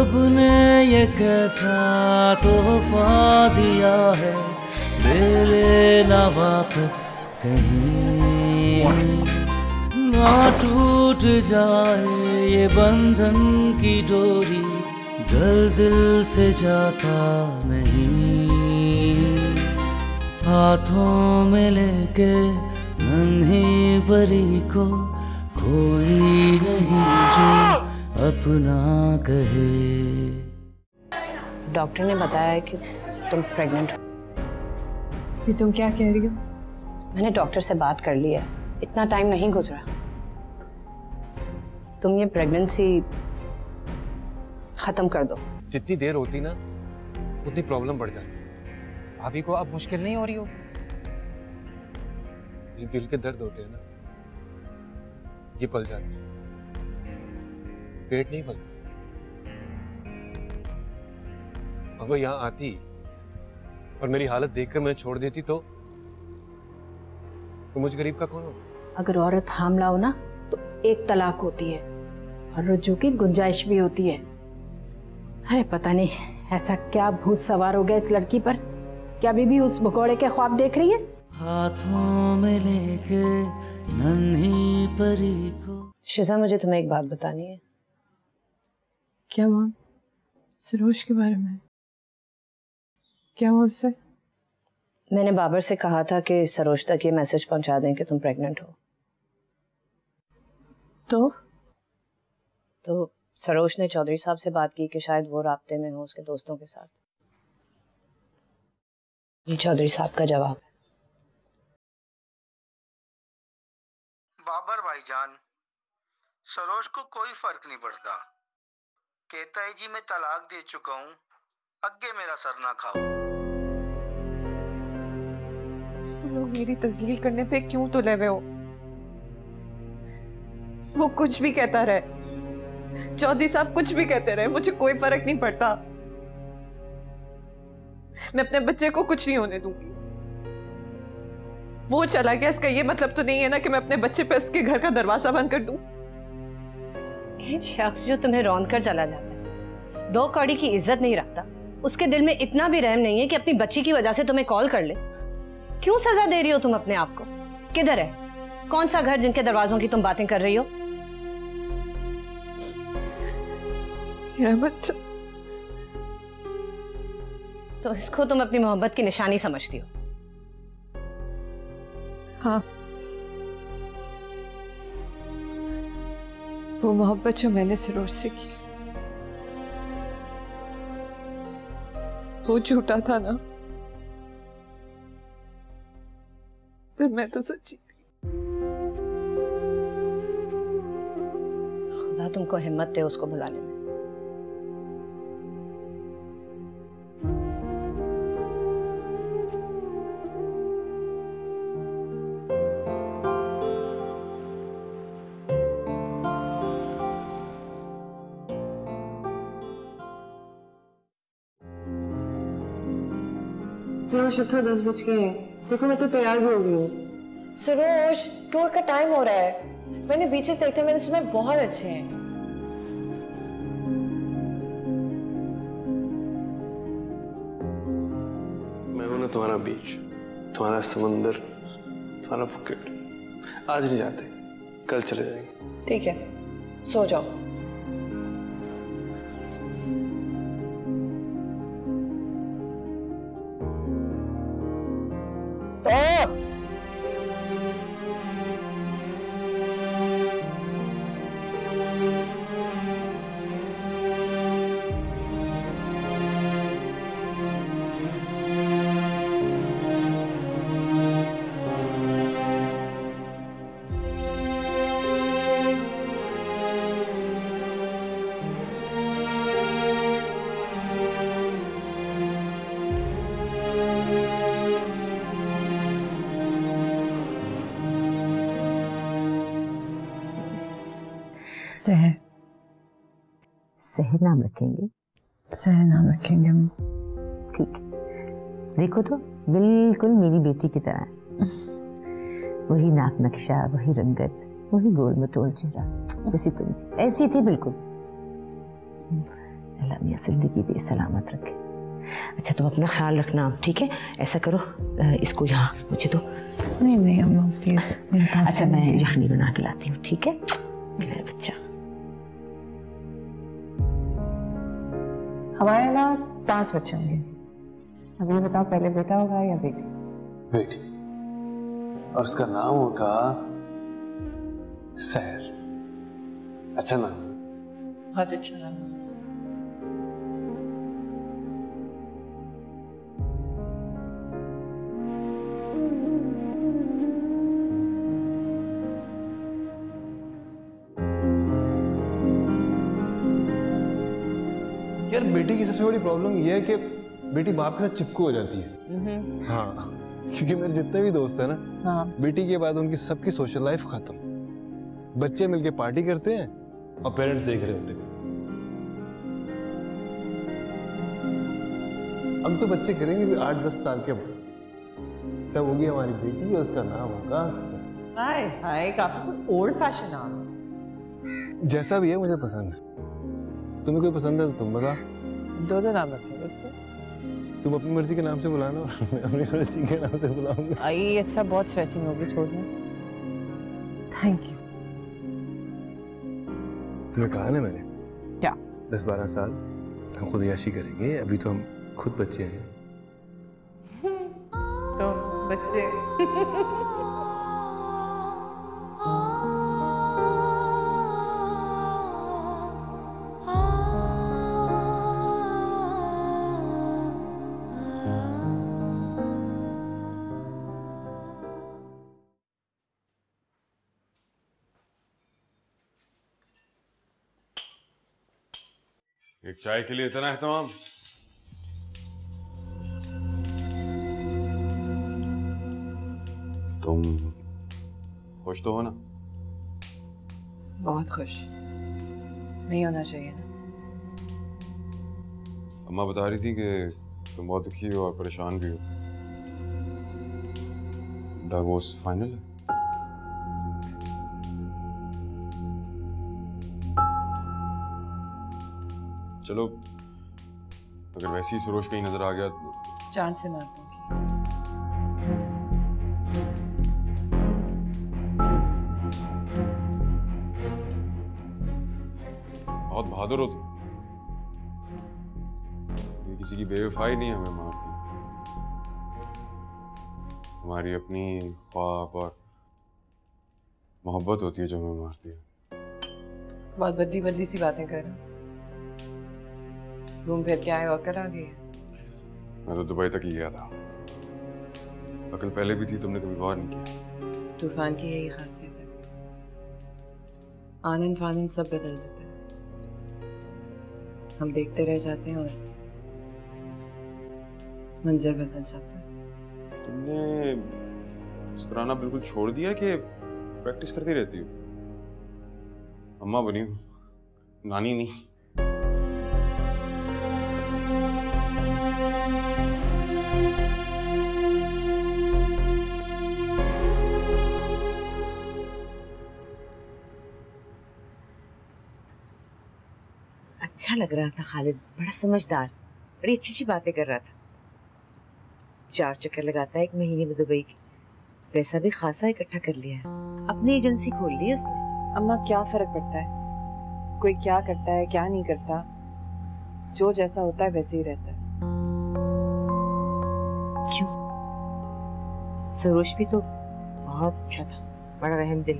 रब ने ये कैसा तोहफा दिया है, ले लेना वापस कहीं, ना टूट जाए ये बंधन की डोरी, दिल से जाता नहीं। हाथों में लेके नन्ही परी को कोई नहीं जो अपना कहे। डॉक्टर ने बताया कि तुम प्रेग्नेंट हो। ये तुम क्या कह रही हो? मैंने डॉक्टर से बात कर ली है, इतना टाइम नहीं गुजरा। तुम ये प्रेगनेंसी खत्म कर दो। जितनी देर होती ना उतनी प्रॉब्लम बढ़ जाती। भाभी को अब मुश्किल नहीं हो रही हो? ये दिल के दर्द होते हैं ना, ये पल जाते हैं, पेट नहीं पलता। अब वो यहाँ आती और मेरी हालत देखकर मैं छोड़ देती तो मुझ गरीब का कौन होता? अगर औरत हामला हो ना तो एक तलाक होती है और रुजू की गुंजाइश भी होती है। अरे पता नहीं ऐसा क्या भूत सवार हो गया इस लड़की पर, क्या अभी भी उस भगोड़े के ख्वाब देख रही है? हाथों में लेके नन्ही परी को। शिजा, मुझे तुम्हें एक बात बतानी है। क्या माँ? सरोज के बारे में? क्या हुआ उससे? मैंने बाबर से कहा था कि सरोज तक ये मैसेज पहुंचा दें कि तुम प्रेग्नेंट हो। तो सरोज ने चौधरी साहब से बात की कि शायद वो राब्ते में हो उसके दोस्तों के साथ। ये चौधरी साहब का जवाब है। बाबर भाईजान, सरोज को कोई फर्क नहीं पड़ता। कहता है जी मैं तलाक दे चुका हूँ, अगे मेरा सर ना खाओ। तुम लोग मेरी तस्लील करने पे क्यों तुले हुए हो? वो कुछ भी कहता रहे, चौधरी साहब कुछ भी कहते रहे, मुझे कोई फर्क नहीं पड़ता। मैं अपने बच्चे को कुछ नहीं होने दूंगी। वो चला गया, इसका ये मतलब तो नहीं है ना कि मैं अपने बच्चे पे उसके घर का दरवाजा बंद कर दूं। एक शख्स जो तुम्हें रौंद कर चला जाता है, दो कौड़ी की इज्जत नहीं रखता, उसके दिल में इतना भी रहम नहीं है कि अपनी बच्ची की वजह से तुम्हें कॉल कर ले। क्यों सजा दे रही हो तुम अपने आप को? किधर है कौन सा घर जिनके दरवाजों की तुम बातें कर रही हो? मेरा बच्चा। तो इसको तुम अपनी मोहब्बत की निशानी समझती हो? हाँ, वो मोहब्बत जो मैंने सरोज से की वो झूठा था ना, पर मैं तो सच्ची थी। खुदा तुमको हिम्मत दे उसको बुलाने में। सरोज, 10 बज गए हैं। देखो मैं तो तैयार भी हो गई हूँ। सरोज, टूर का टाइम हो रहा है। मैंने बीचेस देखे, मैंने सुना बहुत अच्छे हैं। मैं हूं ना तुम्हारा बीच, तुम्हारा समंदर, तुम्हारा फुकेट। आज नहीं जाते, कल चले जाएंगे। ठीक है, सो जाओ। सहर। सहर नाम रखेंगे? सहर नाम रखेंगे हम। ठीक है। देखो तो बिल्कुल मेरी बेटी की तरह, वही नाक नक्शा, वही रंगत, वही गोल मटोल चेहरा, जैसी तुम थी ऐसी थी बिल्कुल। अल्लाह मियां जिंदगी दे सलामत रखे। अच्छा तुम अपना ख्याल रखना, ठीक है? ऐसा करो इसको यहाँ मुझे दो। नहीं नहीं अम्मा प्लीज। अच्छा मैं यखनी बना के लाती हूँ, ठीक है मेरा बच्चा। हमारे ना 5 बच्चे होंगे। अब ये बताओ पहले बेटा होगा या बेटी? बेटी, और उसका नाम होगा सहर। अच्छा नाम। बहुत अच्छा नाम। यार बेटी की सबसे बड़ी प्रॉब्लम यह है कि बेटी बाप के साथ चिपकू हो जाती है। हाँ, क्योंकि मेरे जितने भी दोस्त हैं ना, हाँ। बेटी के बाद उनकी सबकी सोशल लाइफ खत्म। बच्चे मिलके पार्टी करते हैं और पेरेंट्स देख रहे होते हैं। हम तो बच्चे करेंगे 8-10 साल के बाद, तब होगी हमारी बेटी और उसका नाम होगा हाय हाय, काफी ओल्ड फैशन नाम। जैसा भी है मुझे पसंद है। तुम्हें कोई पसंद है तो तुम बता। 2 नाम रखेंगे उसके। तुम अपनी मर्जी के नाम से बुलाना और मैं अपनी मर्जी के नाम से बुलाऊंगा। आई अच्छा, बहुत स्ट्रेचिंग होगी, छोड़ना। Thank you. तुम्हें कहा ना मैंने, क्या? 10-12 साल हम खुद याशी करेंगे। अभी तो हम खुद बच्चे हैं। तो बच्चे एक चाय के लिए इतना एहतमाम। तुम खुश तो हो ना? बहुत खुश। नहीं होना चाहिए ना। अम्मा बता रही थी कि तुम बहुत दुखी हो और परेशान भी हो। डिवोर्स फाइनल है? चलो, अगर वैसे ही सरोज कहीं नजर आ गया तो जान से मार दूंगी। बहुत बहादुर हो तुम। ये किसी की बेवफाई नहीं हमें मारती, हमारी अपनी ख्वाब और मोहब्बत होती है जो हमें मारती है। बहुत बदली बदली सी बातें कर रहे हो। घूम फिर के आए और कर आ गए। मैं तो दुबई तक ही गया था। अकल पहले भी थी, तुमने कभी गौर नहीं किया। तूफान की यही खासियत है, आनन फानन सब बदल देता है। हम देखते रह जाते हैं और मंजर बदल जाता है। तुमने मुस्कुराना बिल्कुल छोड़ दिया कि प्रैक्टिस करती रहती हो? अम्मा बनी हो, नानी नहीं। अच्छा लग रहा था खालिद, बड़ा समझदार, बड़ी अच्छी अच्छी बातें कर रहा था। 4 चक्कर लगाता है 1 महीने में दुबई की, पैसा भी खासा इकट्ठा कर लिया है। अपनी एजेंसी खोल ली है उसने। अम्मा क्या फर्क पड़ता है, कोई क्या करता है क्या नहीं करता, जो जैसा होता है वैसे ही रहता है। क्यों? सरोज भी तो बहुत अच्छा था, बड़ा रहम दिल,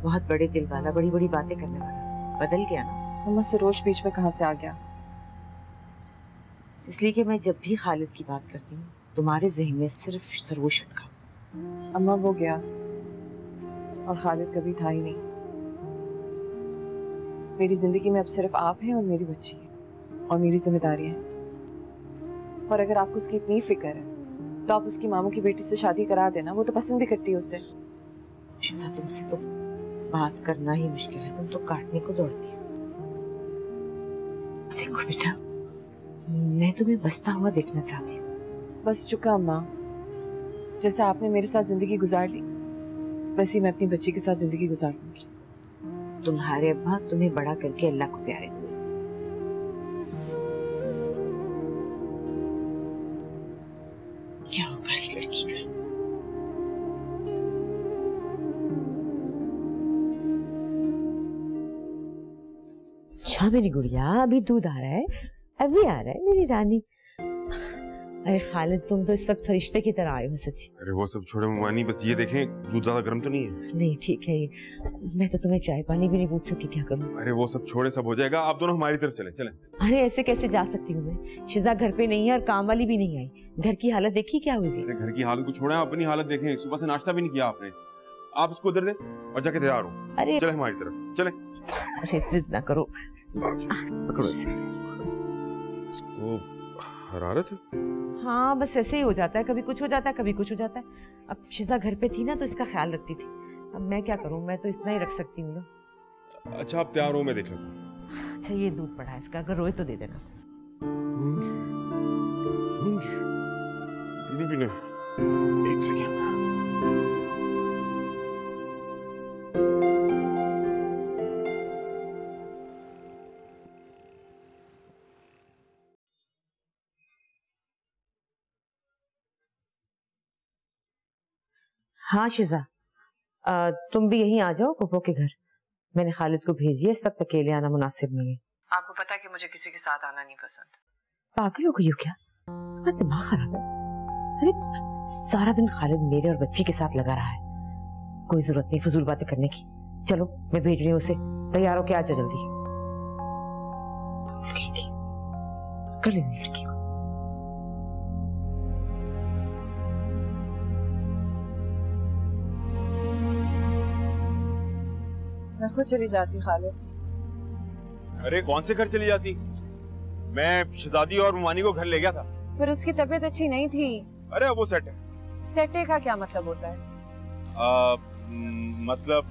बहुत बड़े दिल वाला, बड़ी बड़ी बातें करने वाला। बदल गया ना। अम्मा सरोज बीच में कहाँ से आ गया? इसलिए कि मैं जब भी खालिद की बात करती हूँ तुम्हारे जहन में सिर्फ सरोज अटका। अम्मा वो गया और खालिद कभी था ही नहीं। मेरी जिंदगी में अब सिर्फ आप हैं और मेरी बच्ची है और मेरी जिम्मेदारी है। और अगर आपको उसकी इतनी फिक्र है तो आप उसकी मामू की बेटी से शादी करा देना, वो तो पसंद भी करती है उसे। शिजा तुमसे तो बात करना ही मुश्किल है, तुम तो काटने को दौड़ती हो। देखो बेटा, मैं तुम्हें बसता हुआ देखना चाहती हूँ। बस चुका अम्मा, जैसे आपने मेरे साथ जिंदगी गुजार ली वैसे मैं अपनी बच्ची के साथ जिंदगी गुजार लूंगी। तुम्हारे अब्बा तुम्हें बड़ा करके अल्लाह को प्यारे हुए थे, अच्छा मेरी गुड़िया, अभी दूध आ रहा है, अभी आ रहा है मेरी रानी। अरे खालिद, तुम तो इस वक्त फरिश्ते की तरह आए हो सच्ची। अरे वो सब छोड़ो मुमानी, बस ये देखें दूध ज्यादा गर्म तो नहीं है? नहीं ठीक है ये, मैं तो तुम्हें चाय पानी भी नहीं पूछ सकती, क्या करूं? अरे वो सब छोड़े, सब हो जाएगा, आप दोनों हमारी तरफ चलें। चलें। अरे ऐसे कैसे जा सकती हूँ मैं? शिजा घर पे नहीं है और काम वाली भी नहीं आई। घर की हालत देखी क्या हुई? अरे घर की हालत को छोड़ें, अपनी हालत देखें। सुबह से नाश्ता भी नहीं किया आपने। आप इसको उधर दे और जाके तैयार हो। अरे चले हमारी तरफ, चले। अरे जिद ना करो, पकड़ो इसे। इसको हरारत है? हाँ बस ऐसे ही हो जाता है, कभी कुछ हो जाता है कभी कुछ हो जाता है। अब शिजा घर पे थी ना तो इसका ख्याल रखती थी, अब मैं क्या करूँ, मैं तो इतना ही रख सकती हूँ ना। अच्छा आप तैयार हो, मैं देख लेता हूँ। अच्छा ये दूध पड़ा है इसका, अगर रोए तो दे देना। एक सेकेंड। हाँ शिजा, तुम भी यहीं आ जाओ पप्पो के घर। मैंने खालिद को भेज दिया, इस वक्त अकेले आना मुनासिब नहीं है। आपको पता है कि मुझे किसी के साथ आना नहीं पसंद। पागल हो गई हो क्या? तुम्हारा दिमाग खराब है? अरे सारा दिन खालिद मेरे और बच्ची के साथ लगा रहा है, कोई जरूरत नहीं फजूल बातें करने की। चलो मैं भेज रही हूँ उसे, तैयार हो के आ जाओ जल्दी। कर लेनी लड़की को। मैं खुद चली जाती खालिद। अरे कौन से घर चली जाती? मैं शहजादी और मुमानी को घर ले गया था। पर उसकी तबीयत अच्छी नहीं थी। अरे वो सेट है। सेटे का क्या मतलब होता है? मतलब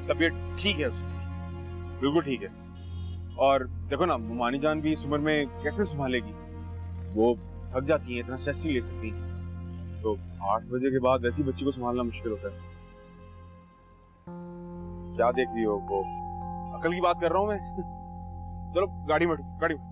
तबीयत ठीक है उसकी, बिल्कुल ठीक है। और देखो ना, मुमानी जान भी इस उम्र में कैसे संभालेगी, वो थक जाती है, इतना स्ट्रेस नहीं ले सकती। तो 8 बजे के बाद वैसी बच्ची को संभालना मुश्किल होता है। क्या देख रही हो, वो अकल की बात कर रहा हूँ मैं। चलो गाड़ी में, गाड़ी में।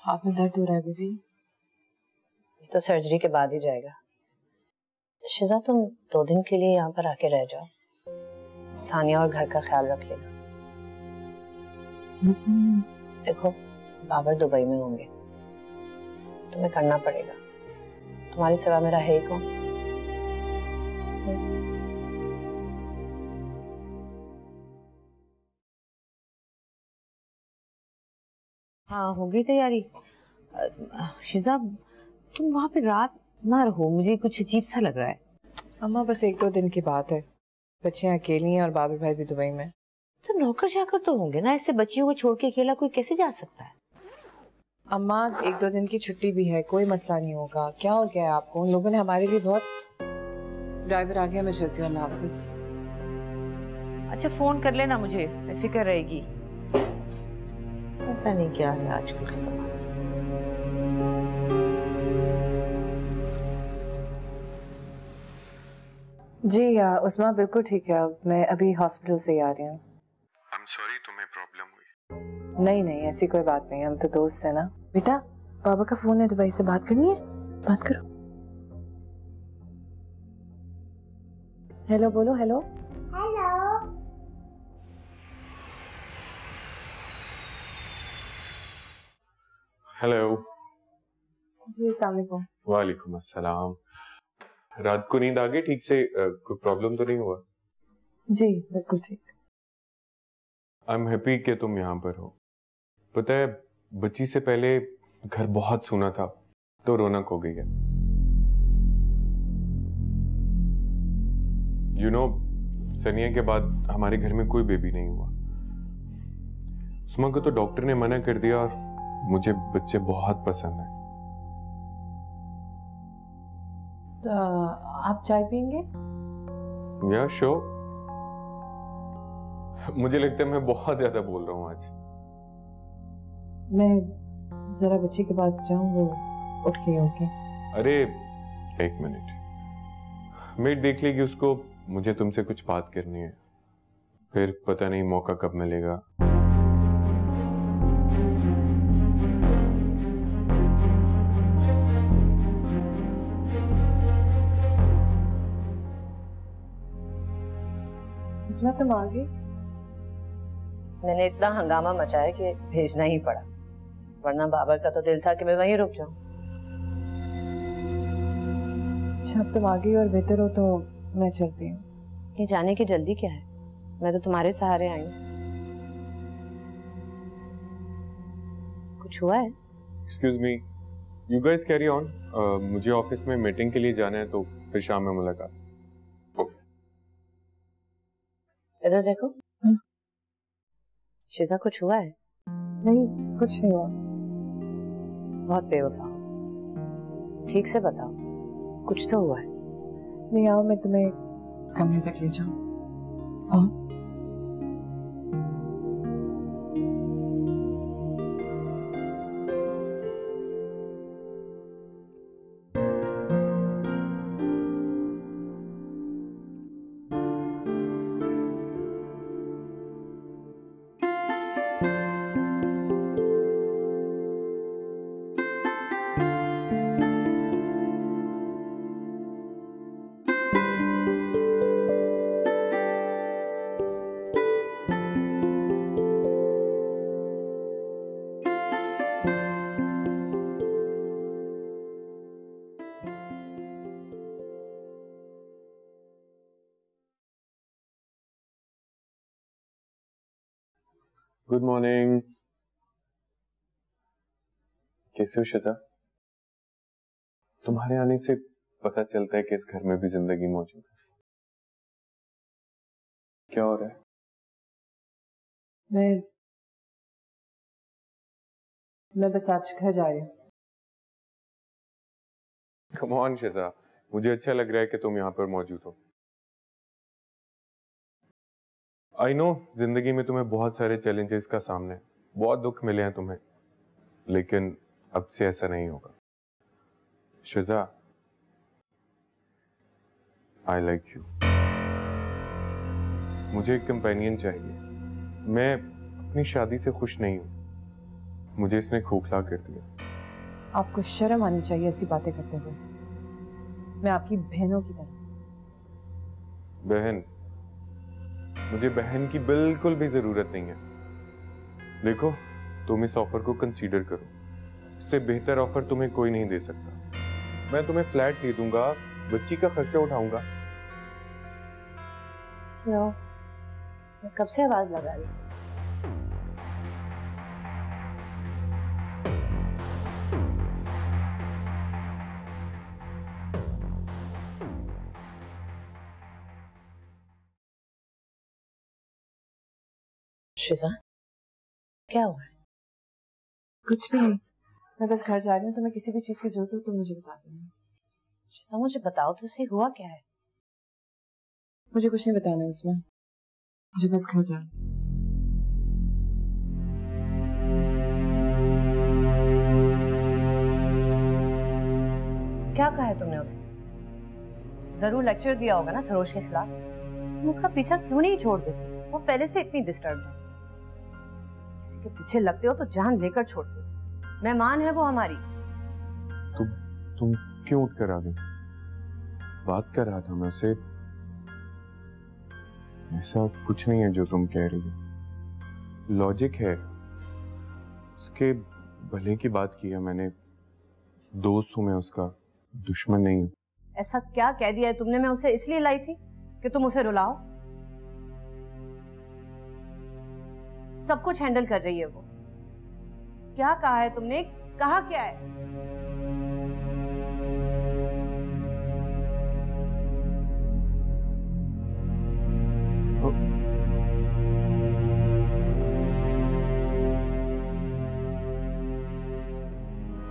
हाथ में दर्द हो रहा है बीबी? ये तो सर्जरी के बाद ही जाएगा। शिजा तुम 2 दिन के लिए यहाँ पर आके रह जाओ, सानिया और घर का ख्याल रख लेना। देखो बाबर दुबई में होंगे, तुम्हें करना पड़ेगा, तुम्हारे सिवा मेरा है ही कौन। हाँ हो गई तैयारी। शिजा तुम वहाँ पे रात ना रहो, मुझे कुछ अजीब सा लग रहा है। अम्मा बस 1-2 दिन की बात है, बच्चियाँ अकेली हैं और बाबर भाई भी दुबई में। तो नौकर चाकर तो होंगे ना, ऐसे बच्चियों को छोड़ के अकेला कोई कैसे जा सकता है? अम्मा 1-2 दिन की छुट्टी भी है, कोई मसला नहीं होगा। क्या हो गया है आपको? उन लोगों ने हमारे लिए बहुत। ड्राइवर आ गया, मैं चलती हूँ, अल्लाह हाफिज। अच्छा फोन कर लेना मुझे, फिक्र रहेगी। पता नहीं क्या है आजकल का ज़माना। जी उस्मा बिल्कुल ठीक है, मैं अभी हॉस्पिटल से ही आ रही हूँ। I'm sorry, तुम्हें प्रॉब्लम हुई? नहीं नहीं ऐसी कोई बात नहीं, हम तो दोस्त हैं ना। बेटा बाबा का फोन है, दुबई से बात करनी है, बात करो। हेलो बोलो। Hello hello. जी अस्सलाम वालेकुम। वालेकुम अस्सलाम। रात को नींद आ गई ठीक से? कोई प्रॉब्लम तो नहीं हुआ? जी बिल्कुल ठीक। आई एम हैप्पी कि तुम यहाँ पर हो। पता है बच्ची से पहले घर बहुत सूना था, तो रौनक हो गई है। यू नो सनिया के बाद हमारे घर में कोई बेबी नहीं हुआ। उस्मा को तो डॉक्टर ने मना कर दिया और मुझे बच्चे बहुत पसंद है। तो आप चाय पियेंगे? या श्योर। मुझे लगता है मैं बहुत ज्यादा बोल रहा हूँ आज। मैं जरा बच्ची के पास जाऊं, वो उठ के होगी। अरे 1 मिनट, मेड देख लेगी उसको। मुझे तुमसे कुछ बात करनी है, फिर पता नहीं मौका कब मिलेगा। इसमें तुम आ गई? मैंने इतना हंगामा मचाया कि भेजना ही पड़ा, वरना बाबर का तो दिल था कि मैं वहीं रुक जाऊं। अच्छा, अब तुम आ गई और बेहतर हो तो मैं चलती हूँ। ये जाने की जल्दी क्या है? मैं तो तुम्हारे सहारे आई हूँ। कुछ हुआ है? Excuse me, you guys carry on. मुझे ऑफिस में मीटिंग के लिए जाना है, तो फिर शाम में मुलाकात। इधर देखो। शिजा, कुछ हुआ है? नहीं, कुछ नहीं हुआ। बहुत बेवफा हो, ठीक से बताओ, कुछ तो हुआ है। नहीं, आओ मैं तुम्हें कमरे तक ले जाऊं। आओ। Good morning. कैसे हो शिजा? तुम्हारे आने से पता चलता है कि इस घर में भी जिंदगी मौजूद है। क्या हो रहा है? मैं बस आज घर जा रही हूँ। कम ऑन शिजा, मुझे अच्छा लग रहा है कि तुम यहाँ पर मौजूद हो। आई नो जिंदगी में तुम्हें बहुत सारे चैलेंजेस का सामना है, बहुत दुख मिले हैं तुम्हें, लेकिन अब से ऐसा नहीं होगा। शिजा, आई लाइक यू। मुझे एक कंपेनियन चाहिए। मैं अपनी शादी से खुश नहीं हूं, मुझे इसने खोखला कर दिया। आपको शर्म आनी चाहिए ऐसी बातें करते हुए। मैं आपकी बहनों की तरह। बहन? मुझे बहन की बिल्कुल भी जरूरत नहीं है। देखो, तुम इस ऑफर को कंसीडर करो, इससे बेहतर ऑफर तुम्हें कोई नहीं दे सकता। मैं तुम्हें फ्लैट दे दूंगा, बच्ची का खर्चा उठाऊंगा। नो, मैं कब से आवाज लगा रही हूँ। शिजा, क्या हुआ है? कुछ भी नहीं, मैं बस घर जा रही हूँ। तुम्हें किसी भी चीज की जरूरत हो तो मुझे बता देना। शिजा, मुझे बताओ तो सही, हुआ क्या है? मुझे कुछ नहीं बताना उसमें, मुझे बस घर जाना। क्या कहा है तुमने उसे? जरूर लेक्चर दिया होगा ना सरोज के खिलाफ। तुम उसका पीछा क्यों नहीं छोड़ देती? वो पहले से इतनी डिस्टर्ब है। किसी के पीछे लगते हो तो जान लेकर छोड़ते हो। मेहमान है वो हमारी। तुम क्यों उठ कर आ गई? बात कर रहा था मैं उससे। ऐसा कुछ नहीं है जो तुम कह रही हो, लॉजिक है। उसके भले की बात की है मैंने। दोस्त हूं मैं उसका, दुश्मन नहीं हूं। ऐसा क्या कह दिया है तुमने? मैं उसे इसलिए लाई थी कि तुम उसे रुलाओ। सब कुछ हैंडल कर रही है वो। क्या कहा है तुमने? कहा क्या है?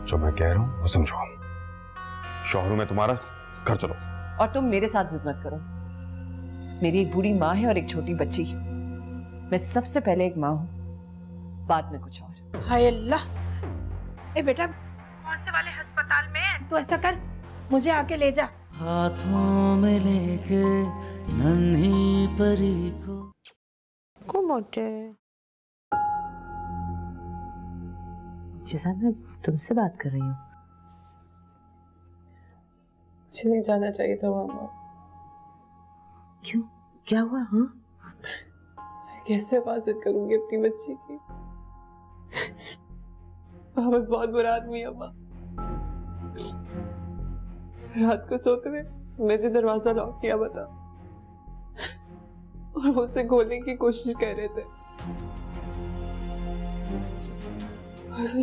जो मैं कह रहा हूं वो समझो। शौहर में तुम्हारा, घर चलो। और तुम मेरे साथ जिद मत करो। मेरी एक बूढ़ी माँ है और एक छोटी बच्ची। मैं सबसे पहले एक माँ हूं, बाद में कुछ और। हाय अल्लाह, ए बेटा, कौन से वाले अस्पताल में है? तो ऐसा कर, मुझे आके ले जा। हाथों में लेके नन्ही परी को मोटे शिजा, मैं तुमसे बात कर रही हूँ। मुझे नहीं जाना चाहिए था मामा। क्यों, क्या हुआ? हाँ, कैसे हिफाजत करूंगी अपनी बच्ची की? बाबा बहुत बुरा आदमी है। माँ, रात को सोते हुए मैंने दरवाजा लॉक किया बता, और वो उसे खोलने की कोशिश कर रहे थे।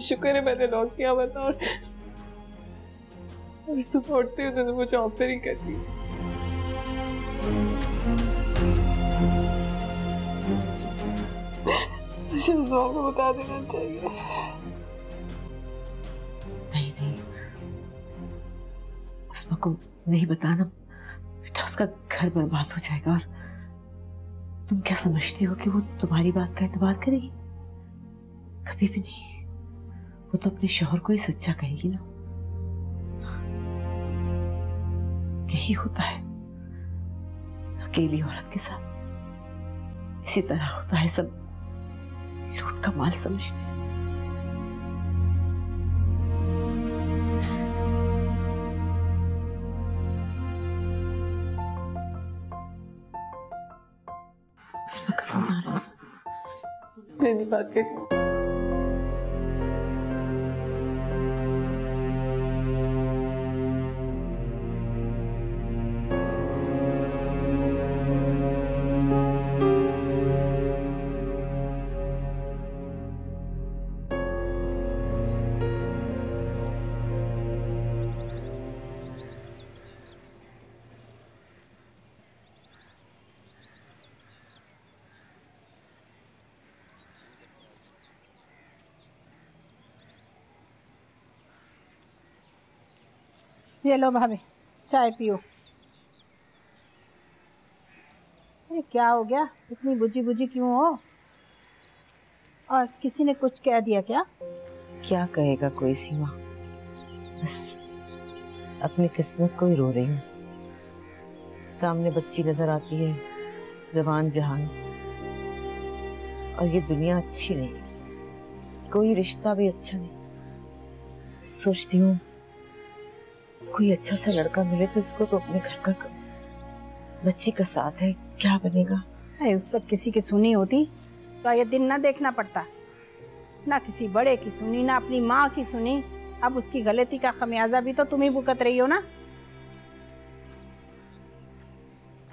शुक्र है मैंने लॉक किया बता, और सुबह उठते ही उन्होंने मुझे ऑफर ही कर दी। मुझे उस बात को बता देना चाहिए। नहीं नहीं, उसको को नहीं बताना बेटा, उसका घर बर्बाद हो जाएगा। और तुम क्या समझती हो कि वो तुम्हारी बात का एतबार करेगी? कभी भी नहीं। वो तो अपने शौहर को ही सच्चा कहेगी ना। यही होता है अकेली औरत के साथ, इसी तरह होता है। सब लूट का माल समझते हैं। उसमें कभी ना रहा। मेरी बात करी। ये लो भाभी, चाय पियो। अरे क्या हो गया, इतनी बुझी बुझी क्यों हो? और किसी ने कुछ कह दिया क्या? क्या कहेगा कोई सीमा, बस अपनी किस्मत को ही रो रही हूँ। सामने बच्ची नजर आती है, जवान जहान, और ये दुनिया अच्छी नहीं, कोई रिश्ता भी अच्छा नहीं। सोचती हूँ कोई अच्छा सा लड़का मिले तो इसको तो अपने घर का बच्ची का साथ है, क्या बनेगा? अरे उस वक्त किसी की सुनी होती तो ये दिन ना देखना पड़ता। ना किसी बड़े की सुनी, ना अपनी माँ की सुनी। अब उसकी गलती का खमियाजा भी तो तुम ही भुगत रही हो ना।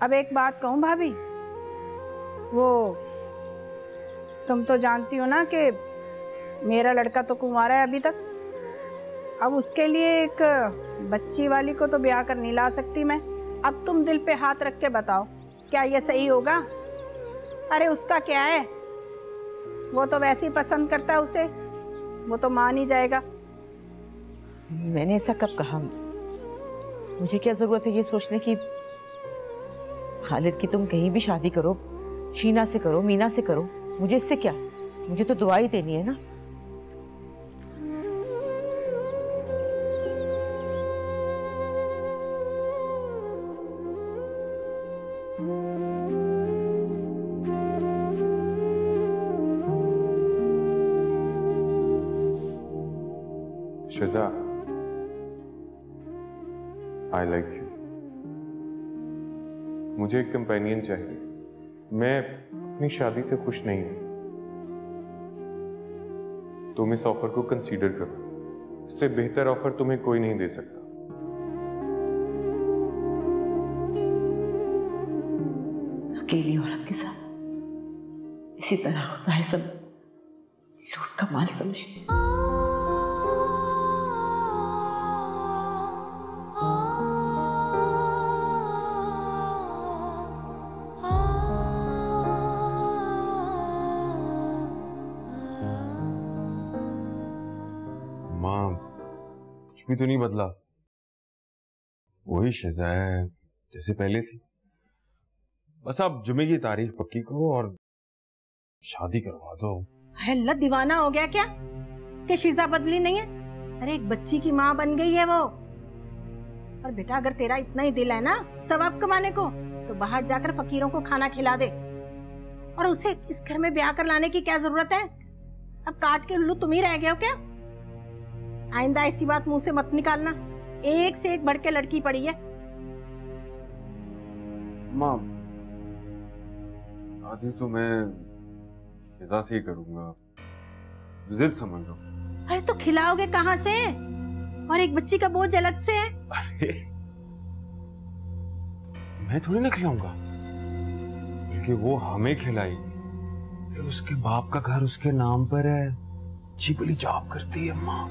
अब एक बात कहूँ भाभी, वो तुम तो जानती हो ना कि मेरा लड़का तो कुंवारा है अभी तक। अब उसके लिए एक बच्ची वाली को तो ब्याह कर नहीं ला सकती मैं। अब तुम दिल पे हाथ रख के बताओ, क्या ये सही होगा? अरे उसका क्या है, वो तो वैसे ही पसंद करता है उसे, वो तो मान ही जाएगा। मैंने ऐसा कब कहा? मुझे क्या जरूरत है ये सोचने की खालिद की तुम कहीं भी शादी करो, शीना से करो, मीना से करो, मुझे इससे क्या? मुझे तो दुआ ही देनी है ना। शिजा, आई लाइक यू। मुझे एक कंपेनियन चाहिए। मैं अपनी शादी से खुश नहीं हूं। तुम इस ऑफर को कंसीडर करो, इससे बेहतर ऑफर तुम्हें कोई नहीं दे सकता। अकेली औरत के साथ इसी तरह होता है। सब लूट का माल समझते हैं। कुछ भी तो नहीं बदला, वही शिजा है जैसे पहले थी। बस आप जुमे की तारीख पक्की करो और शादी करवा दो। है लत दीवाना हो गया क्या कि शिजा बदली नहीं है? अरे एक बच्ची की माँ बन गई है वो। और बेटा अगर तेरा इतना ही दिल है ना सवाब कमाने को, तो बाहर जाकर फकीरों को खाना खिला दे। और उसे इस घर में ब्याह कर लाने की क्या जरूरत है? अब काट के उल्लू तुम ही रह गए हो क्या? आइंदा ऐसी बात मुंह से मत निकालना। एक से एक बढ़ के लड़की पड़ी है। माँ, आधी तो मैं फिजा से ही करूंगा, जिद समझ लो। अरे तो खिलाओगे कहाँ से? और एक बच्ची का बोझ अलग से है। अरे मैं थोड़ी ना खिलाऊंगा, बल्कि वो हमें खिलाएगी। उसके बाप का घर उसके नाम पर है, अच्छी भली जॉब करती है माँ।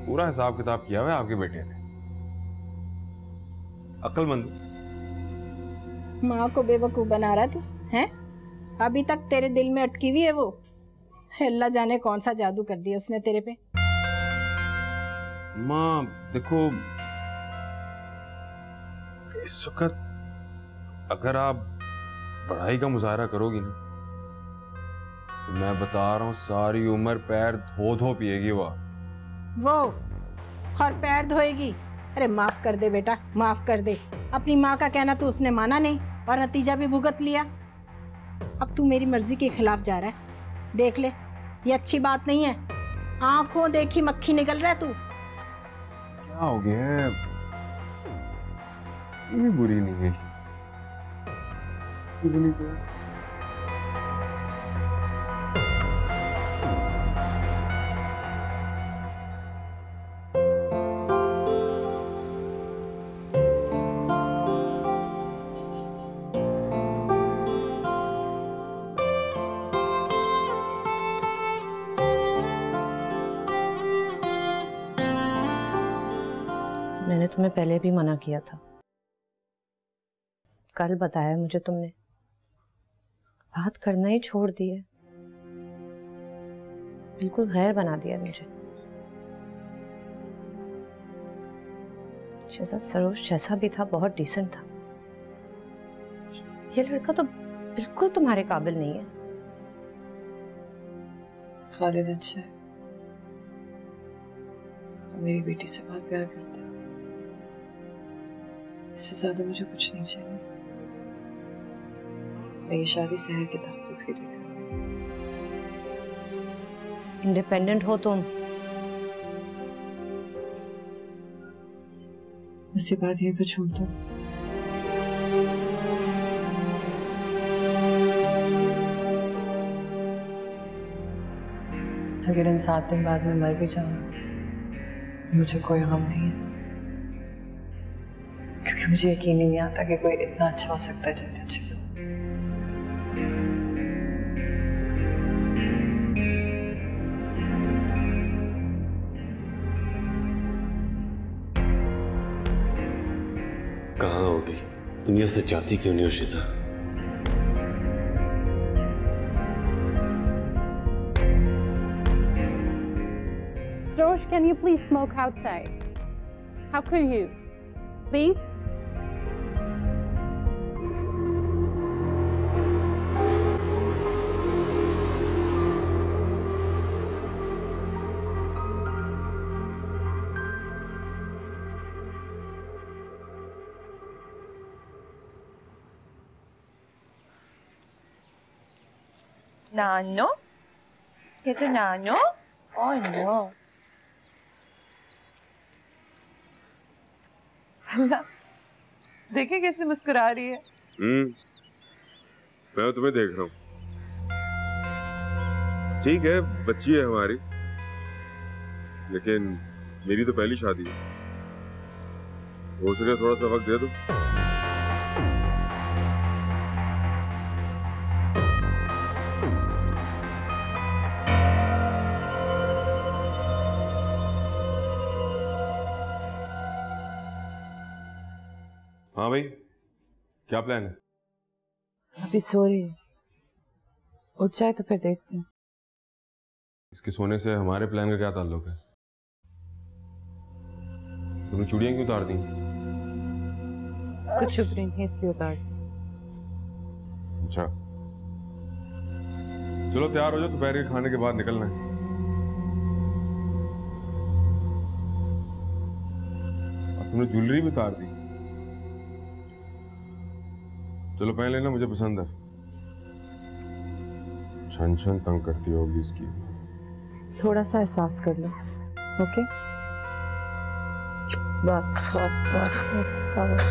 पूरा हिसाब किताब किया हुआ है आपके बेटे ने। अक्लमंद। माँ को बेवकूफ बना रहा तू हैं? अभी तक तेरे दिल में अटकी हुई है वो। अल्लाह जाने कौन सा जादू कर दिया उसने तेरे पे। माँ देखो, इस वक्त अगर आप पढ़ाई का मुजाहरा करोगी ना, तो मैं बता रहा हूँ सारी उम्र पैर धो धो पिएगी वो और पैर धोएगी। अरे माफ कर दे बेटा, माफ कर दे। अपनी माँ का कहना तो उसने माना नहीं और नतीजा भी भुगत लिया। अब तू मेरी मर्जी के खिलाफ जा रहा है। देख ले, ये अच्छी बात नहीं है। आंखों देखी मक्खी निकल रहा है तू। क्या हो गया? ये बुरी नहीं है, बुरी तो है। मैंने तुम्हें पहले भी मना किया था। कल बताया मुझे तुमने, बात करना ही छोड़ दी है। बिल्कुल गैर बना दिया मुझे। जैसा सरोज जैसा भी था, बहुत डिसेंट था। ये लड़का तो बिल्कुल तुम्हारे काबिल नहीं है। खालिद अच्छा है, मेरी बेटी से बहुत प्यार करता है। इससे ज्यादा मुझे कुछ नहीं चाहिए। मैं ये शादी शहर के तहफ़्फ़ुज़ के लिए कर रही हूँ। इंडिपेंडेंट हो तुम। बस ये बात यहीं पे छोड़ दो। अगर इन 7 दिन बाद में मर भी जाऊँ, मुझे कोई गम नहीं है, क्योंकि मुझे यकीन नहीं आता कि कोई इतना अच्छा हो सकता है जितने अच्छे लोग। कहाँ होगी? दुनिया से जाती क्यों नहीं हो शिजा? Sarosh, can you please smoke outside? How could you? Please? Nano? Ito Nano? Oh no. देखिए कैसे मुस्कुरा रही है। मैं तुम्हें देख रहा हूँ। ठीक है, बच्ची है हमारी, लेकिन मेरी तो पहली शादी है। हो सके थोड़ा सा वक्त दे दो। हाँ भाई, क्या प्लान है? अभी सो रही है, उठ जाए तो फिर देखते हैं। इसके सोने से हमारे प्लान का क्या ताल्लुक है? तुमने चूड़ियां क्यों उतार दी? उसको चुप रही थी इसलिए उतार दी। अच्छा, चलो तैयार हो जाओ, दोपहर के खाने के बाद निकलना है। तुमने ज्वेलरी भी उतार दी। चलो पहन लेना, मुझे पसंद है। छन छन तंग करती होगी इसकी। थोड़ा सा एहसास कर लो। ओके बस बस बस बस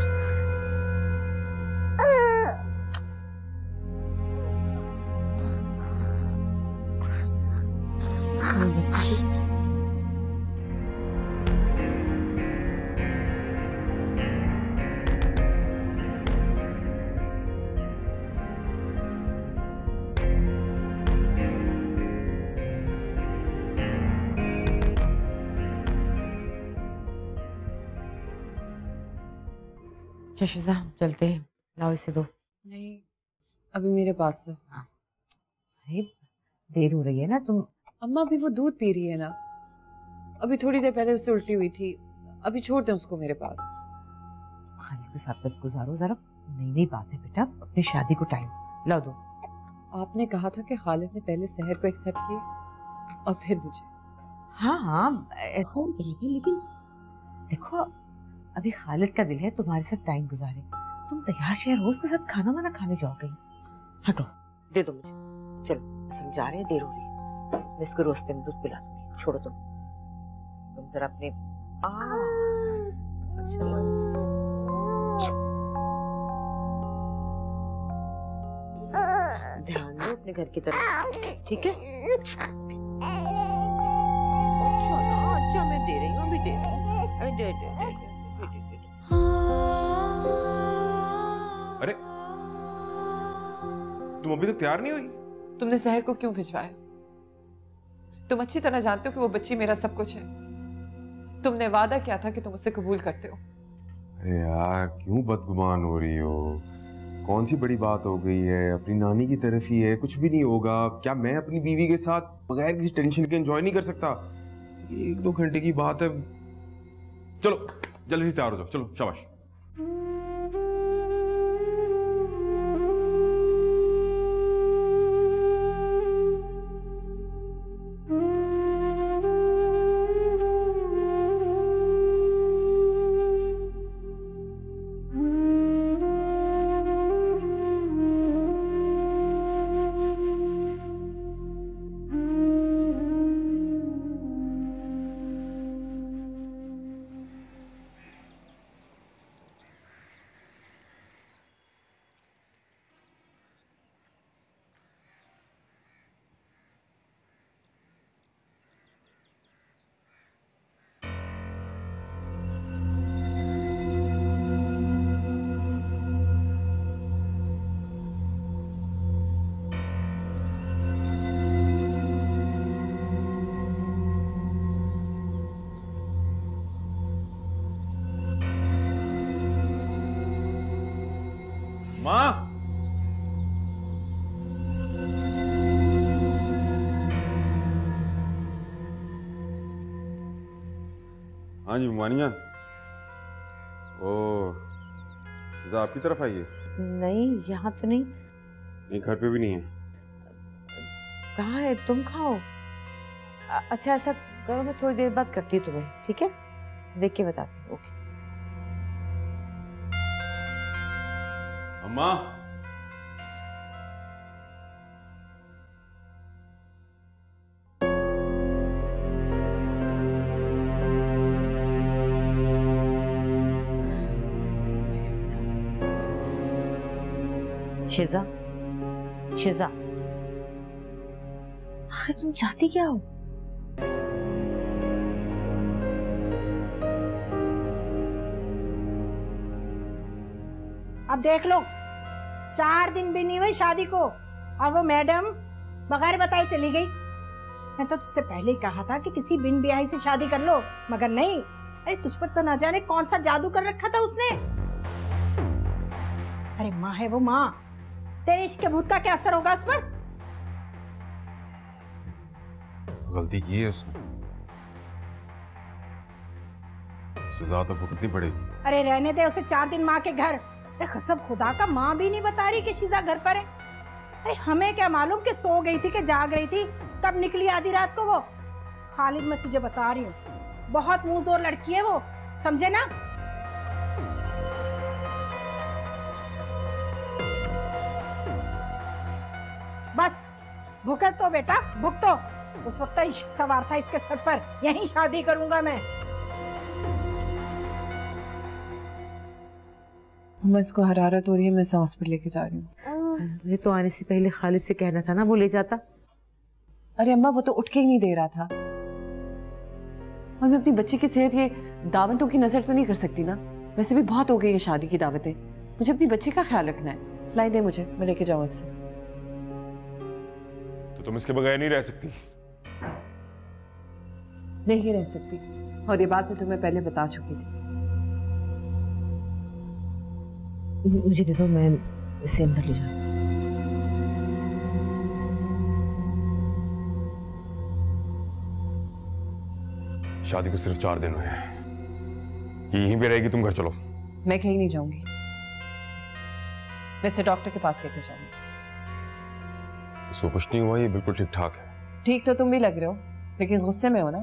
शिजा चलते हैं, लाओ इसे दो। नहीं अभी मेरे पास है। अरे देर हो रही है ना तुम। अम्मा अभी वो दूध पी रही है ना, अभी थोड़ी देर पहले उससे उल्टी हुई थी, अभी छोड़ दे उसको मेरे पास। खालिद के साथ वक्त गुजारो जरा, नई नई बात है बेटा, अपनी शादी को टाइम लाओ दो। आपने कहा था कि खालिद ने पहले सहर को एक्सेप्ट किया और फिर मुझे। हाँ हाँ ऐसा ही कहा था, लेकिन देखो अभी खालिद का दिल है तुम्हारे साथ टाइम गुजारे। तुम तैयार शेयर हो उसके साथ खाना वाना खाने जाओ कहीं। हटो दे दो मुझे। चलो समझा रहे हैं, देर हो रही है। मैं इसको रोस्ते में दूध पिला दूंगी, छोड़ो तुम जरा अपने ध्यान दो अपने घर की तरफ, ठीक है? अच्छा मैं दे रही हूँ, अभी दे रही हूँ। दे अरे तुम अभी तक तैयार नहीं हुई? तुमने सहर को क्यों भिजवाया? तुम अच्छी तरह जानते हो कि वो बच्ची मेरा सब कुछ है। तुमने वादा किया था कि तुम उसे कबूल करते हो। अरे यार क्यों बदगुमान हो रही हो? कौन सी बड़ी बात हो गई है? अपनी नानी की तरफ ही है, कुछ भी नहीं होगा। क्या मैं अपनी बीवी के साथ बगैर किसी टेंशन के एंजॉय नहीं कर सकता? 1-2 घंटे की बात है। चलो जल्दी से तैयार हो जाओ, चलो शाबाश। हाँ जी मानी जान। ओ आपकी तरफ आई है? नहीं यहाँ तो नहीं। नहीं घर पे भी नहीं है। कहाँ है? तुम खाओ। अच्छा ऐसा करो, मैं थोड़ी देर बाद करती हूँ तुम्हें, ठीक है? देख के बताती हूँ। ओके। अम्मा शिजा, शिजा, आखिर तुम चाहती क्या हो? अब देख लो, 4 दिन भी नहीं हुए शादी को और वो मैडम बगैर बताए चली गई। मैं तो तुझसे पहले ही कहा था कि किसी बिन ब्याही से शादी कर लो, मगर नहीं। अरे तुझ पर तो ना जाने कौन सा जादू कर रखा था उसने। अरे माँ है वो माँ, तेरे इश्क के भूत का क्या असर होगा उस पर? गलती की है उसने, सजा तो भुगतनी पड़ेगी। अरे रहने दे उसे 4 दिन माँ के घर। अरे कसम खुदा का माँ भी नहीं बता रही कि शीजा घर पर है। अरे हमें क्या मालूम कि सो गई थी कि जाग रही थी, कब निकली आधी रात को वो। खालिद मैं तुझे बता रही हूँ, बहुत मुंह जोर लड़की है वो, समझे ना? भुगत तो बेटा भुगतो। उस वक्त इश्क सवार था इसके सर पर, यहीं शादी करूंगा मैं। इसको हरारत हो रही है, मैं इसे हॉस्पिटल लेके जा रही हूँ। ये तो आने से पहले खालिद से कहना था ना, वो ले जाता। अरे अम्मा वो तो उठ के ही नहीं दे रहा था। और मैं अपनी बच्ची की सेहत ये दावतों की नजर तो नहीं कर सकती ना। वैसे भी बहुत हो गई है शादी की दावतें, मुझे अपनी बच्ची का ख्याल रखना है। लाई दे मुझे, मैं लेके जाऊँ इससे। तो तुम इसके बगैर नहीं रह सकती? नहीं रह सकती, और ये बात मैं तुम्हें पहले बता चुकी थी। मुझे दे दो, मैं इसे अंदर ले जाऊँ। शादी को सिर्फ 4 दिन हुए हैं, ये यहीं पे रहेगी, तुम घर चलो। मैं कहीं नहीं जाऊंगी, मैं इसे डॉक्टर के पास लेकर जाऊंगी। इसको कुछ नहीं हुआ, ये बिल्कुल ठीक ठाक है। ठीक तो तुम भी लग रहे हो, लेकिन गुस्से में हो ना।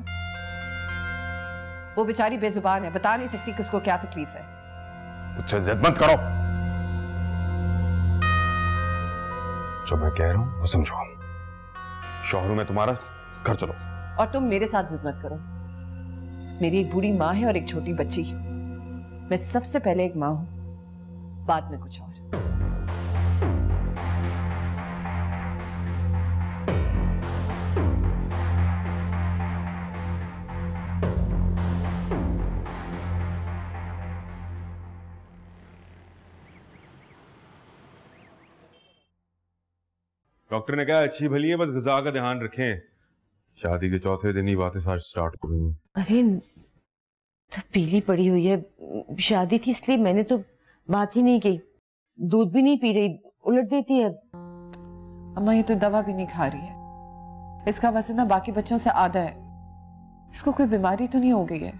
वो बेचारी बेजुबान है, बता नहीं सकती कि उसको क्या तकलीफ है। मुझसे जिद मत करो, जो मैं कह रहा हूं वो समझो। शौहर हूं मैं तुम्हारा, घर चलो। और तुम मेरे साथ जिद मत करो। मेरी एक बूढ़ी माँ है और एक छोटी बच्ची। मैं सबसे पहले एक माँ हूं, बाद में कुछ और। डॉक्टर ने कहा अच्छी भली है, बस ग़िज़ा का ध्यान रखें। शादी के चौथे दिन ही बातें सारी स्टार्ट करूंगी। अरे तो पीली पड़ी हुई है, शादी थी इसलिए मैंने तो बात ही नहीं की। दूध भी नहीं पी रही, उलट देती है। अम्मा ये तो दवा भी नहीं खा रही है। इसका वजन ना बाकी बच्चों से आधा है। इसको कोई बीमारी तो नहीं हो गई है?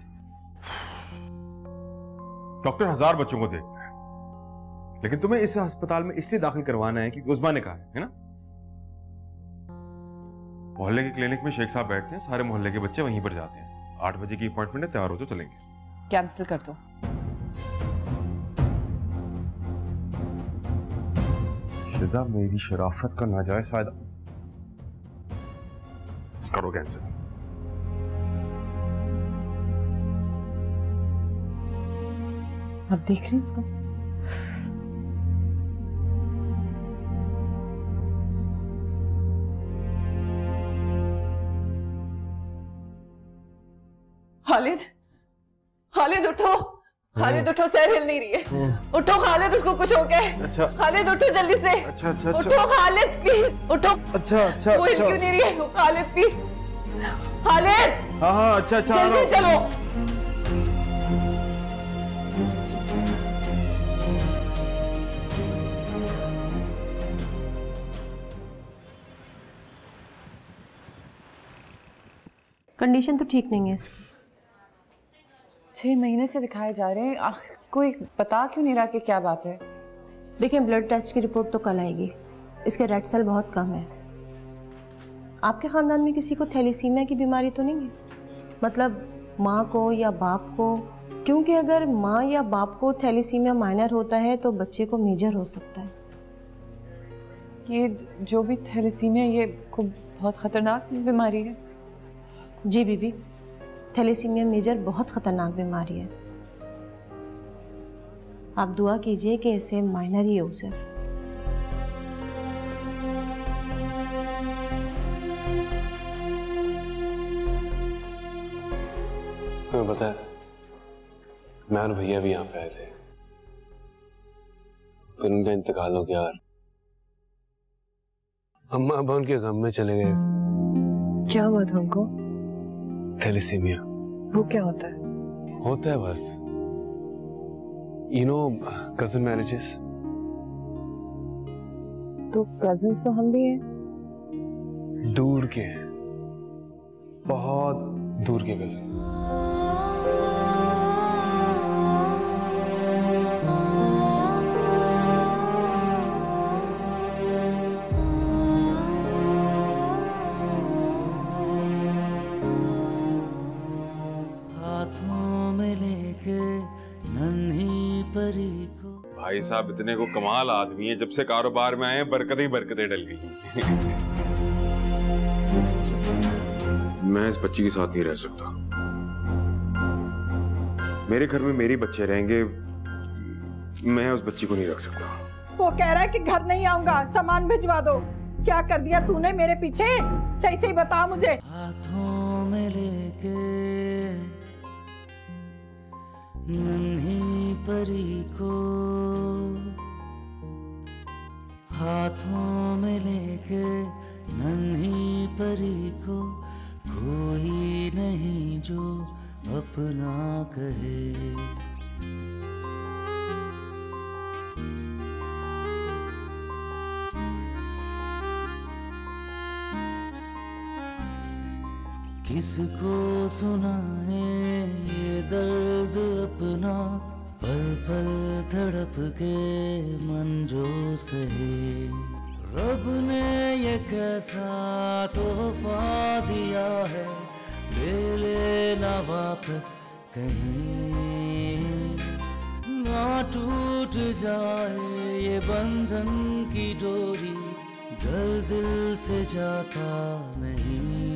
डॉक्टर 1000 बच्चों को देखता है, लेकिन तुम्हें इस अस्पताल में इसलिए दाखिल करवाना है क्योंकि उस्मा ने कहा है ना। मोहल्ले के क्लिनिक में शेख साहब बैठते हैं, सारे मोहल्ले के बच्चे वहीं पर जाते हैं। 8 बजे की अपॉइंटमेंट है, तैयार हो तो चलेंगे। कैंसिल कर दो। शिजा, मेरी शराफत का नाजायज फायदा करो कैंसिल। अब देख रही इसको। खालिद, खालिद उठो, खालिद उठो, सैर हिल नहीं रही है। उठो खालिद, उसको कुछ हो गया है। अच्छा। खालिद उठो जल्दी से। अच्छा अच्छा। उठो खालिद प्लीज, उठो। अच्छा अच्छा। वो हिल क्यों नहीं रही है? खालिद प्लीज, खालिद। हाँ हाँ अच्छा अच्छा। जल्दी चलो। कंडीशन तो ठीक नहीं है इसकी। 6 महीने से दिखाए जा रहे हैं, कोई बता क्यों नहीं रहा कि क्या बात है? देखिए ब्लड टेस्ट की रिपोर्ट तो कल आएगी। इसके रेड सेल बहुत कम है। आपके ख़ानदान में किसी को थैलीसीमिया की बीमारी तो नहीं है? मतलब माँ को या बाप को? क्योंकि अगर माँ या बाप को थैलीसीमिया माइनर होता है तो बच्चे को मेजर हो सकता है। ये जो भी थैलीसीमिया, ये बहुत ख़तरनाक बीमारी है। जी बीबी, थैलेसीमिया मेजर बहुत खतरनाक बीमारी है। आप दुआ कीजिए कि इसे माइनर ही हो सर। तुम्हें पता है, मैं और भैया भी यहाँ पे आए थे, फिर उनका इंतकाल हो गया और अम्मा अब उनके गम में चले गए। क्या हुआ था उनको? थैलेसीमिया। वो क्या होता है? होता है बस, यू नो, कजन मैरिजेस। तो कजिन्स तो हम भी हैं। दूर के हैं, बहुत दूर के कजन। भाई साहब इतने को कमाल आदमी है, जब से कारोबार में आए हैं बरकतें ही बरकतें डल गई। मैं इस बच्ची के साथ नहीं रह सकता। मेरे घर में मेरे बच्चे रहेंगे, मैं उस बच्ची को नहीं रख सकता। वो कह रहा है कि घर नहीं आऊंगा, सामान भिजवा दो। क्या कर दिया तूने मेरे पीछे? सही सही बता मुझे। हाथों में लेके नन्ही परी को, हाथों में लेके नन्ही परी को, कोई नहीं जो अपना कहे। किसको सुनाए ये दर्द अपना, पल पल तड़प के मन जो सहे। रब ने ये कैसा तोहफा दिया है, ले लेना वापस कहीं, ना टूट जाए ये बंधन की डोरी, दिल से जाता नहीं।